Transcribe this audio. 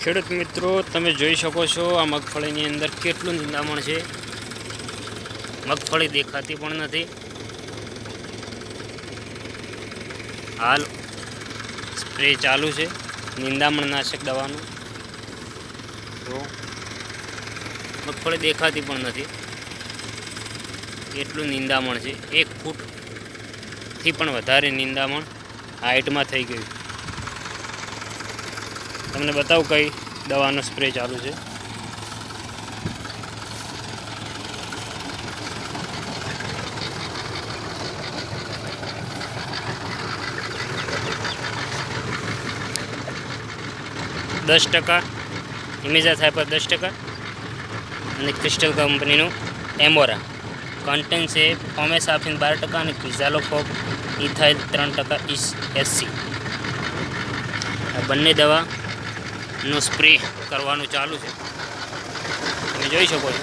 ખેડૂત મિત્રો તમે જોઈ શકો છો આ મગફળીની અંદર કેટલું નિંદામણ છે। મગફળી દેખાતી પણ નથી। હાલ સ્પ્રે ચાલુ છે નિંદામણનાશક દવાનું। તો મગફળી દેખાતી પણ નથી, એટલું નિંદામણ છે। 1 ફૂટથી પણ વધારે નિંદામણ હાઈટમાં થઈ ગયું। તમને બતાવું કઈ દવાનો સ્પ્રે ચાલુ છે। ₹10 ઇમેજા થાય પર ₹10 અને ક્રિસ્ટલ કંપનીનું એમોરા કન્ટેન છે ફોમેસાફિન 12% અને ક્વિઝાલોફોપ ઇથાઇલ 3% SC। આ બંને દવાનો સ્પ્રે કરવાનું ચાલુ છે, તમે જોઈ શકો છો।